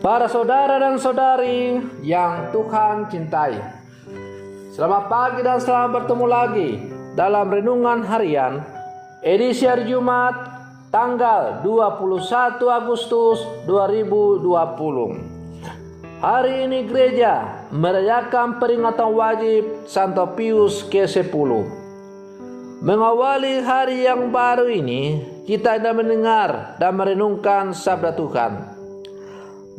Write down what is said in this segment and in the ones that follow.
Para saudara dan saudari yang Tuhan cintai, selamat pagi dan selamat bertemu lagi dalam Renungan Harian edisi hari Jumat tanggal 21 Agustus 2020. Hari ini gereja merayakan peringatan wajib Santo Pius ke-10. Mengawali hari yang baru ini, kita hendak mendengar dan merenungkan sabda Tuhan.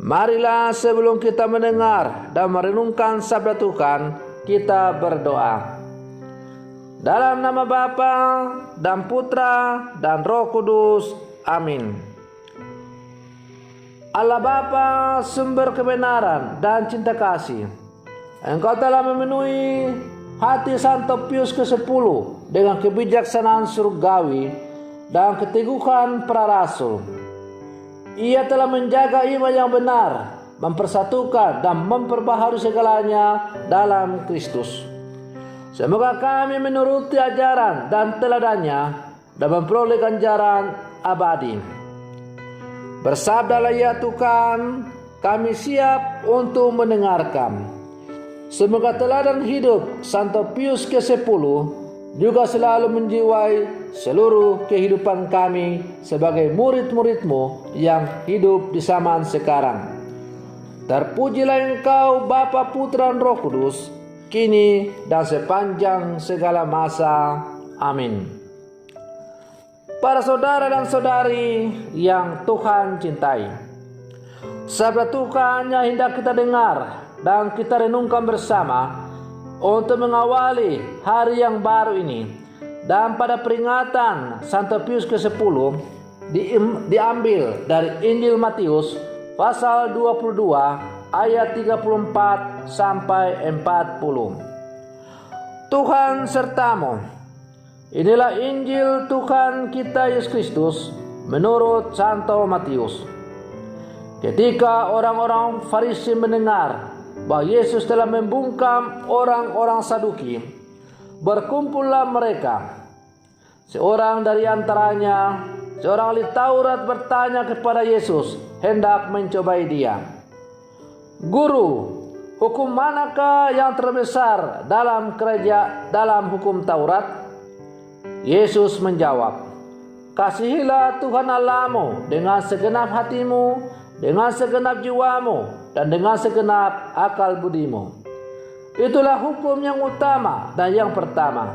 Marilah sebelum kita mendengar dan merenungkan sabda Tuhan, kita berdoa. Dalam nama Bapa dan Putra dan Roh Kudus. Amin. Allah Bapa, sumber kebenaran dan cinta kasih, Engkau telah memenuhi hati Santo Pius ke-10 dengan kebijaksanaan surgawi dan keteguhan para rasul. Ia telah menjaga iman yang benar, mempersatukan dan memperbaharui segalanya dalam Kristus. Semoga kami menuruti ajaran dan teladannya dan memperoleh ganjaran abadi. Bersabdalah ya Tuhan, kami siap untuk mendengarkan. Semoga teladan hidup Santo Pius ke-10 juga selalu menjiwai seluruh kehidupan kami sebagai murid-murid-Mu yang hidup di zaman sekarang. Terpujilah Engkau Bapa, Putra, dan Roh Kudus, kini dan sepanjang segala masa. Amin. Para saudara dan saudari yang Tuhan cintai, sabda Tuhan yang hendak kita dengar dan kita renungkan bersama untuk mengawali hari yang baru ini. Dan pada peringatan Santo Pius ke-10 diambil dari Injil Matius pasal 22 ayat 34 sampai 40. Tuhan sertamu. Inilah Injil Tuhan kita Yesus Kristus menurut Santo Matius. Ketika orang-orang Farisi mendengar bahwa Yesus telah membungkam orang-orang Saduki, berkumpullah mereka. Seorang dari antaranya, seorang ahli Taurat, bertanya kepada Yesus, hendak mencobai Dia. Guru, hukum manakah yang terbesar dalam hukum Taurat? Yesus menjawab, kasihilah Tuhan Allahmu dengan segenap hatimu, dengan segenap jiwamu, dan dengan segenap akal budimu. Itulah hukum yang utama dan yang pertama.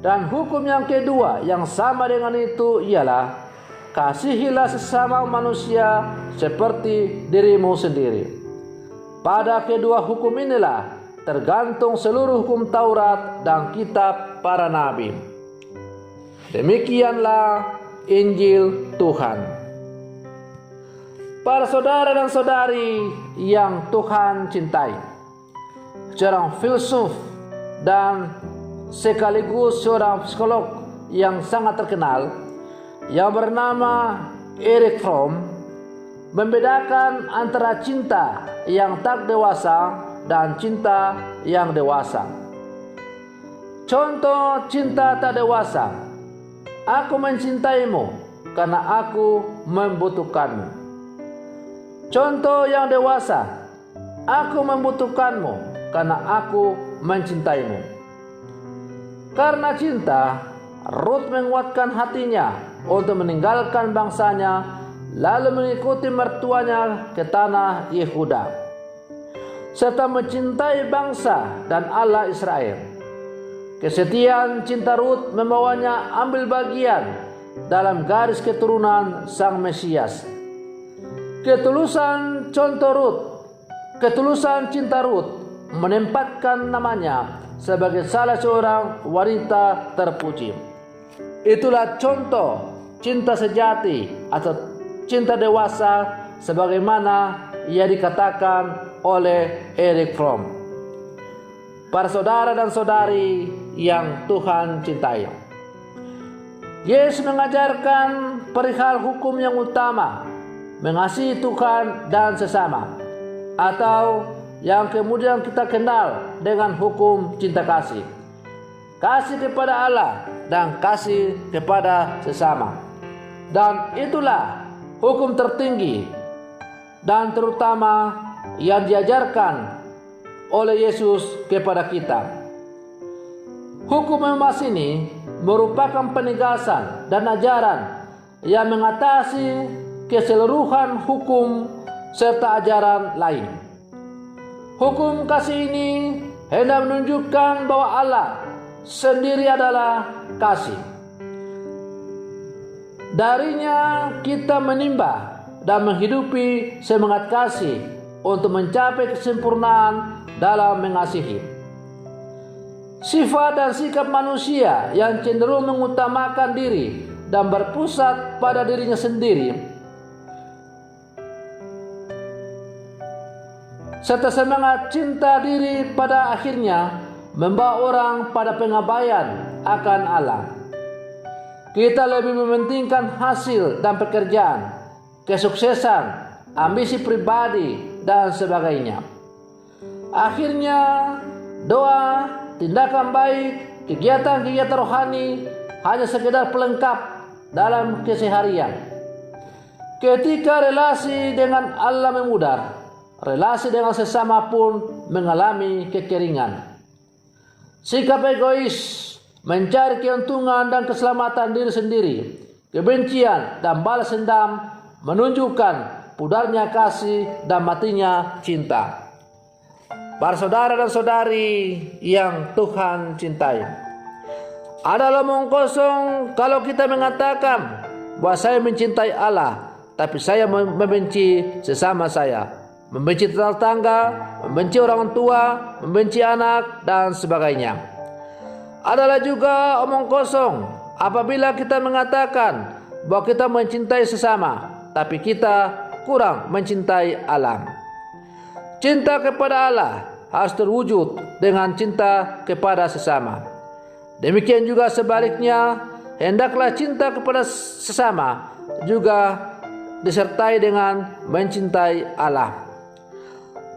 Dan hukum yang kedua yang sama dengan itu ialah, kasihilah sesama manusia seperti dirimu sendiri. Pada kedua hukum inilah tergantung seluruh hukum Taurat dan kitab para nabi. Demikianlah Injil Tuhan. Para saudara dan saudari yang Tuhan cintai, seorang filsuf dan sekaligus seorang psikolog yang sangat terkenal yang bernama Erich Fromm membedakan antara cinta yang tak dewasa dan cinta yang dewasa. Contoh cinta tak dewasa: aku mencintaimu karena aku membutuhkanmu. Contoh yang dewasa: aku membutuhkanmu karena aku mencintaimu. Karena cinta, Ruth menguatkan hatinya untuk meninggalkan bangsanya, lalu mengikuti mertuanya ke tanah Yehuda, serta mencintai bangsa dan Allah Israel. Kesetiaan cinta Ruth membawanya ambil bagian dalam garis keturunan Sang Mesias. Ketulusan cinta Ruth menempatkan namanya sebagai salah seorang wanita terpuji. Itulah contoh cinta sejati atau cinta dewasa sebagaimana ia dikatakan oleh Erich Fromm. Para saudara dan saudari yang Tuhan cintai, Yesus mengajarkan perihal hukum yang utama, mengasihi Tuhan dan sesama, atau yang kemudian kita kenal dengan hukum cinta kasih. Kasih kepada Allah dan kasih kepada sesama. Dan itulah hukum tertinggi dan terutama yang diajarkan oleh Yesus kepada kita. Hukum bebas ini merupakan penegasan dan ajaran yang mengatasi keseluruhan hukum serta ajaran lain. Hukum kasih ini hendak menunjukkan bahwa Allah sendiri adalah kasih. Darinya kita menimba dan menghidupi semangat kasih untuk mencapai kesempurnaan dalam mengasihi. Sifat dan sikap manusia yang cenderung mengutamakan diri dan berpusat pada dirinya sendiri, serta semangat cinta diri pada akhirnya membawa orang pada pengabaian akan Allah. Kita lebih mementingkan hasil dan pekerjaan, kesuksesan, ambisi pribadi, dan sebagainya. Akhirnya, doa, tindakan baik, kegiatan-kegiatan rohani hanya sekedar pelengkap dalam keseharian. Ketika relasi dengan Allah memudar, relasi dengan sesama pun mengalami kekeringan. Sikap egois, mencari keuntungan dan keselamatan diri sendiri, kebencian dan balas dendam menunjukkan pudarnya kasih dan matinya cinta. Para saudara dan saudari yang Tuhan cintai, adalah omong kosong kalau kita mengatakan bahwa saya mencintai Allah, tapi saya membenci sesama saya, membenci tetangga, membenci orang tua, membenci anak, dan sebagainya. Adalah juga omong kosong apabila kita mengatakan bahwa kita mencintai sesama, tapi kita kurang mencintai Allah. Cinta kepada Allah harus terwujud dengan cinta kepada sesama. Demikian juga sebaliknya, hendaklah cinta kepada sesama juga disertai dengan mencintai Allah.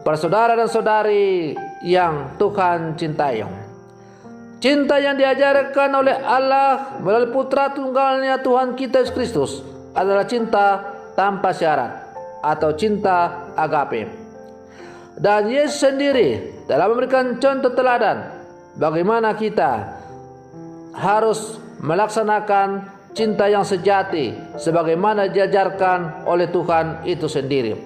Para saudara dan saudari yang Tuhan cintai, cinta yang diajarkan oleh Allah melalui Putra Tunggalnya Tuhan kita Yesus Kristus adalah cinta tanpa syarat atau cinta agape. Dan Yesus sendiri telah memberikan contoh teladan bagaimana kita harus melaksanakan cinta yang sejati sebagaimana diajarkan oleh Tuhan itu sendiri.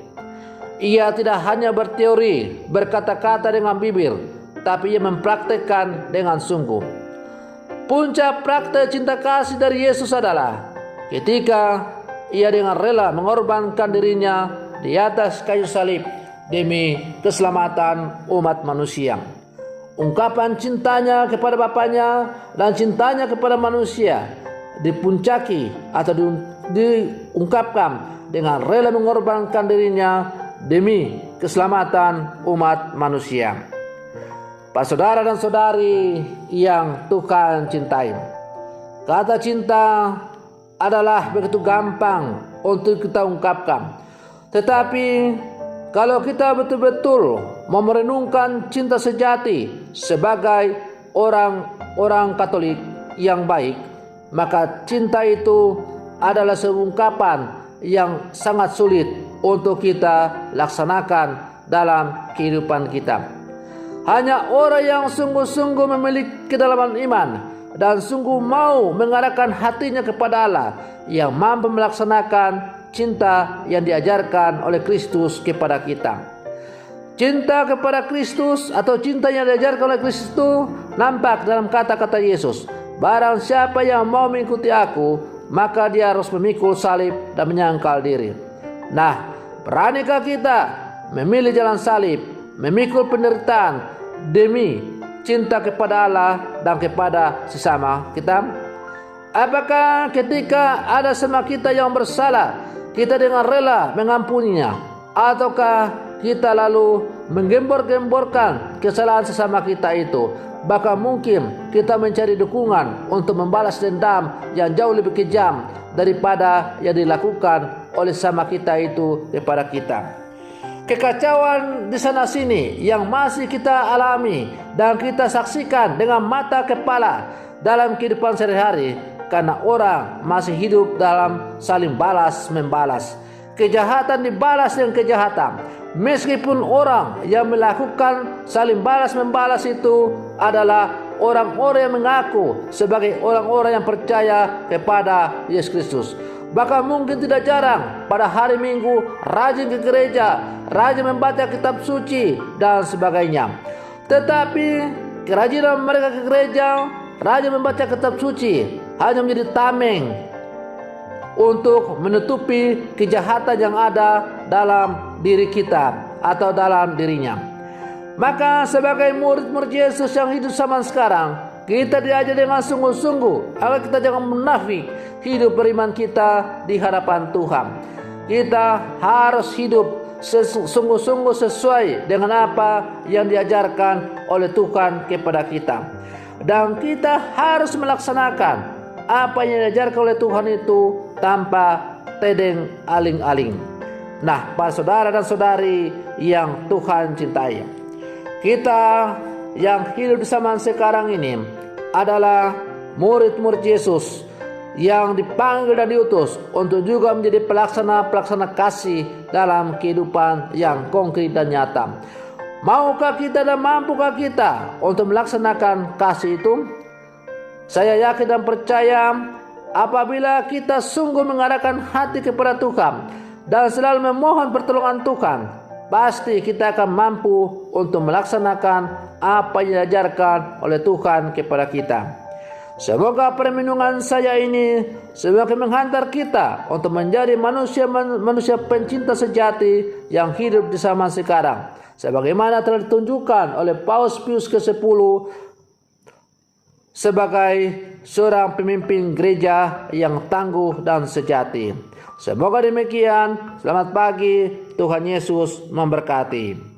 Ia tidak hanya berteori, berkata-kata dengan bibir, tapi ia mempraktekkan dengan sungguh. Puncak praktek cinta kasih dari Yesus adalah ketika ia dengan rela mengorbankan dirinya di atas kayu salib demi keselamatan umat manusia. Ungkapan cintanya kepada Bapaknya dan cintanya kepada manusia dipuncaki atau diungkapkan dengan rela mengorbankan dirinya demi keselamatan umat manusia. Para saudara dan saudari yang Tuhan cintai, kata cinta adalah begitu gampang untuk kita ungkapkan. Tetapi kalau kita betul-betul mau merenungkan cinta sejati sebagai orang Katolik yang baik, maka cinta itu adalah seungkapan yang sangat sulit untuk kita laksanakan dalam kehidupan kita. Hanya orang yang sungguh-sungguh memiliki kedalaman iman dan sungguh mau mengarahkan hatinya kepada Allah yang mampu melaksanakan cinta yang diajarkan oleh Kristus kepada kita. Cinta kepada Kristus atau cinta yang diajarkan oleh Kristus itu nampak dalam kata-kata Yesus, barang siapa yang mau mengikuti aku, maka dia harus memikul salib dan menyangkal diri. Nah, beranikah kita memilih jalan salib, memikul penderitaan demi cinta kepada Allah dan kepada sesama kita? Apakah ketika ada sama kita yang bersalah, kita dengan rela mengampuninya, ataukah kita lalu menggembor-gemborkan kesalahan sesama kita itu? Bahkan mungkin kita mencari dukungan untuk membalas dendam yang jauh lebih kejam daripada yang dilakukan oleh sesama kita itu kepada kita. Kekacauan di sana sini yang masih kita alami dan kita saksikan dengan mata kepala dalam kehidupan sehari-hari, karena orang masih hidup dalam saling balas membalas. kejahatan dibalas dengan kejahatan. Meskipun orang yang melakukan saling balas-membalas itu adalah orang-orang yang mengaku sebagai orang-orang yang percaya kepada Yesus Kristus. Bahkan mungkin tidak jarang pada hari Minggu rajin ke gereja, rajin membaca kitab suci dan sebagainya. Tetapi kerajinan mereka ke gereja, rajin membaca kitab suci hanya menjadi tameng untuk menutupi kejahatan yang ada dalam diri kita atau dalam dirinya. Maka sebagai murid-murid Yesus yang hidup zaman sekarang, kita diajar dengan sungguh-sungguh agar kita jangan munafik hidup beriman kita di hadapan Tuhan. Kita harus hidup sungguh-sungguh sesuai dengan apa yang diajarkan oleh Tuhan kepada kita. Dan kita harus melaksanakan apa yang diajarkan oleh Tuhan itu tanpa tedeng aling-aling. Nah, para saudara dan saudari yang Tuhan cintai, kita yang hidup di zaman sekarang ini adalah murid-murid Yesus yang dipanggil dan diutus untuk juga menjadi pelaksana kasih dalam kehidupan yang konkret dan nyata. Maukah kita dan mampukah kita untuk melaksanakan kasih itu? Saya yakin dan percaya apabila kita sungguh mengarahkan hati kepada Tuhan dan selalu memohon pertolongan Tuhan, pasti kita akan mampu untuk melaksanakan apa yang diajarkan oleh Tuhan kepada kita. Semoga permenungan saya ini semakin menghantar kita untuk menjadi manusia pencinta sejati yang hidup di zaman sekarang, sebagaimana telah ditunjukkan oleh Paus Pius ke-10 sebagai seorang pemimpin gereja yang tangguh dan sejati. Semoga demikian. Selamat pagi. Tuhan Yesus memberkati.